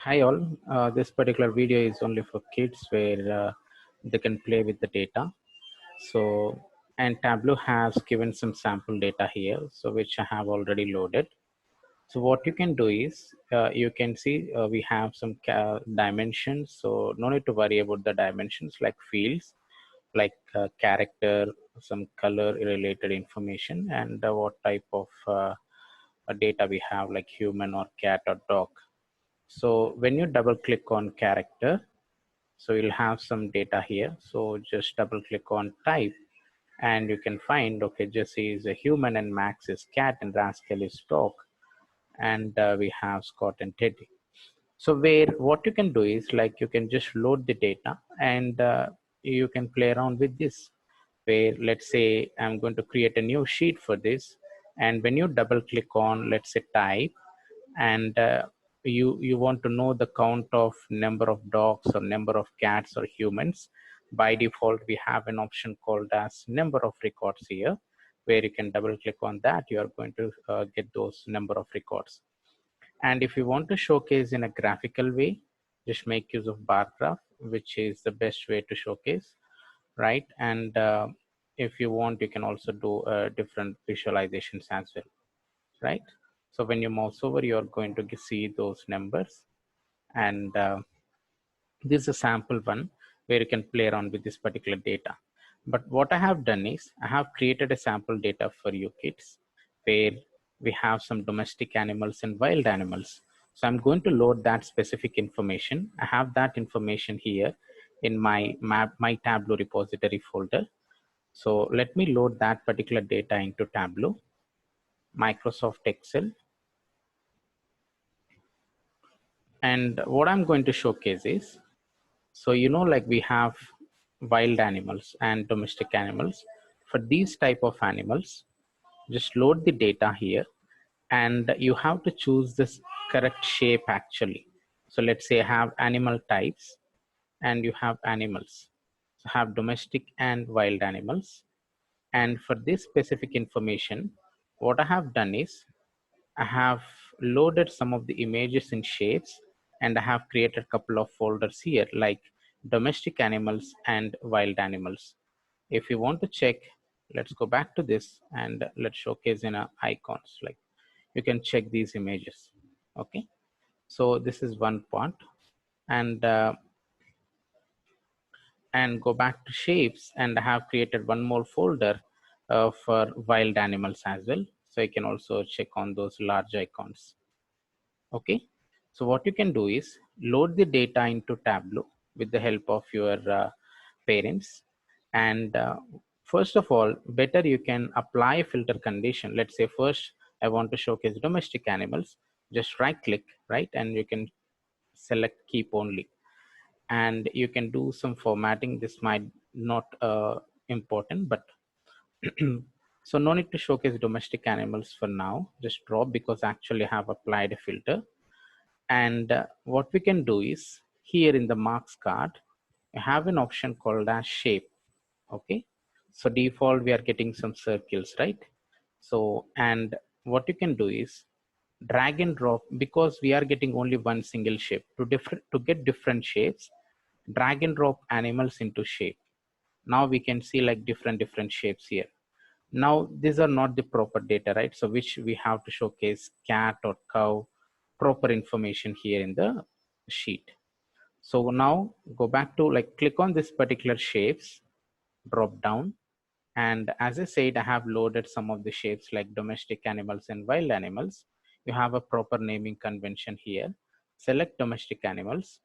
Hi all, this particular video is only for kids where they can play with the data. So, and Tableau has given some sample data here, so which I have already loaded. So what you can do is, you can see we have some dimensions, so no need to worry about the dimensions like fields, like character, some color related information, and what type of data we have like human or cat or dog. So when you double click on character, so you'll have some data here. So just double click on type and you can find, okay, Jesse is a human and Max is cat and Rascal is dog. And we have Scott and Teddy. So where what you can do is like you can just load the data and you can play around with this. Where let's say I'm going to create a new sheet for this. And when you double click on, let's say type, and you want to know the count of number of dogs or number of cats or humans, by default we have an option called as number of records here, where you can double click on that. You are going to get those number of records. And if you want to showcase in a graphical way, just make use of bar graph, which is the best way to showcase, right? And if you want, you can also do different visualizations as well, right? So when you mouse over, you're going to see those numbers. And this is a sample one where you can play around with this particular data. But what I have done is I have created a sample data for you kids where we have some domestic animals and wild animals. So I'm going to load that specific information. I have that information here in my Tableau repository folder. So let me load that particular data into Tableau, Microsoft Excel. And what I'm going to showcase is, so like we have wild animals and domestic animals. For these type of animals, just load the data here and you have to choose this correct shape actually. So let's say I have animal types and you have animals. So have domestic and wild animals. And for this specific information, what I have done is I have loaded some of the images in shapes, and I have created a couple of folders here like domestic animals and wild animals. If you want to check, let's go back to this and let's showcase in icons. Like you can check these images. Okay, so this is one part, and go back to shapes, and I have created one more folder for wild animals as well. So you can also check on those large icons. Okay, so what you can do is load the data into Tableau with the help of your parents. And first of all, better you can apply a filter condition. Let's say first I want to showcase domestic animals. Just right click, right, and you can select keep only. And you can do some formatting. This might not important, but so no need to showcase domestic animals for now. Just drop because actually I have applied a filter. And what we can do is here in the marks card, you have an option called as shape. Okay, so default we are getting some circles, right? So, and what you can do is drag and drop, because we are getting only one single shape. To get different shapes, drag and drop animals into shape. Now we can see like different shapes here. Now these are not the proper data, right? So which we have to showcase cat or cow, proper information here in the sheet. So now go back to like click on this particular shapes, drop down. And as I said, I have loaded some of the shapes like domestic animals and wild animals. You have a proper naming convention here. Select domestic animals.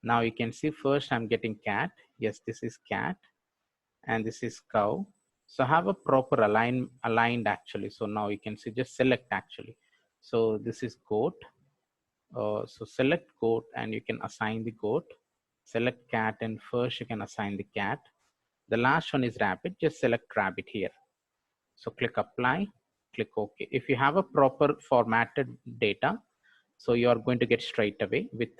Now you can see first I'm getting cat. Yes, this is cat and this is cow. So have a proper aligned actually. So now you can see just select actually. So this is goat. So select goat and you can assign the goat. Select cat and first you can assign the cat. The last one is rabbit. Just select rabbit here. So click apply, click OK. If you have a proper formatted data, so you are going to get straight away with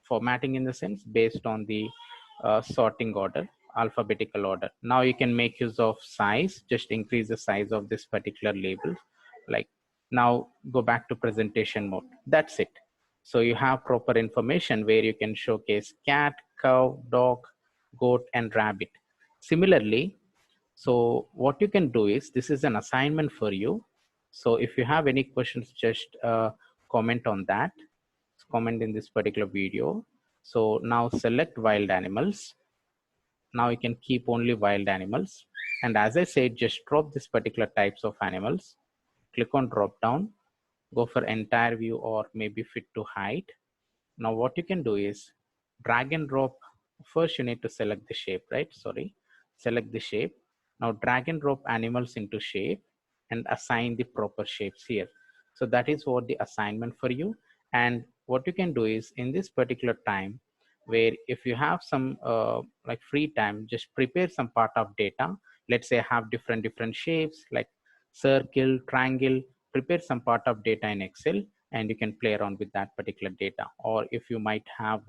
formatting in the sense based on the sorting order, alphabetical order. Now you can make use of size, just increase the size of this particular label. Like now go back to presentation mode. That's it. So you have proper information where you can showcase cat, cow, dog, goat, and rabbit. Similarly, so what you can do is, this is an assignment for you. So if you have any questions, just comment on that. Comment in this particular video. So now select wild animals. Now you can keep only wild animals. And as I said, just drop this particular types of animals. Click on drop down, go for entire view or maybe fit to height. Now what you can do is drag and drop. First you need to select the shape, right? Sorry, select the shape. Now drag and drop animals into shape and assign the proper shapes here. So that is what the assignment for you. And what you can do is, in this particular time, where if you have some like free time, just prepare some part of data. Let's say have different shapes like circle, triangle. Prepare some part of data in Excel, and you can play around with that particular data. Or if you might have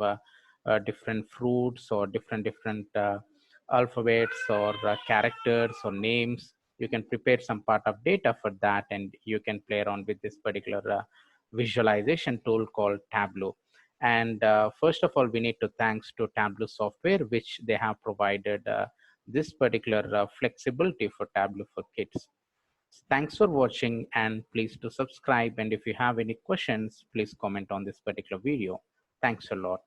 different fruits or different alphabets or characters or names, you can prepare some part of data for that, and you can play around with this particular visualization tool called Tableau. And first of all, we need to thanks to Tableau software, which they have provided this particular flexibility for Tableau for kids. Thanks for watching, and please do subscribe. And if you have any questions, please comment on this particular video. Thanks a lot.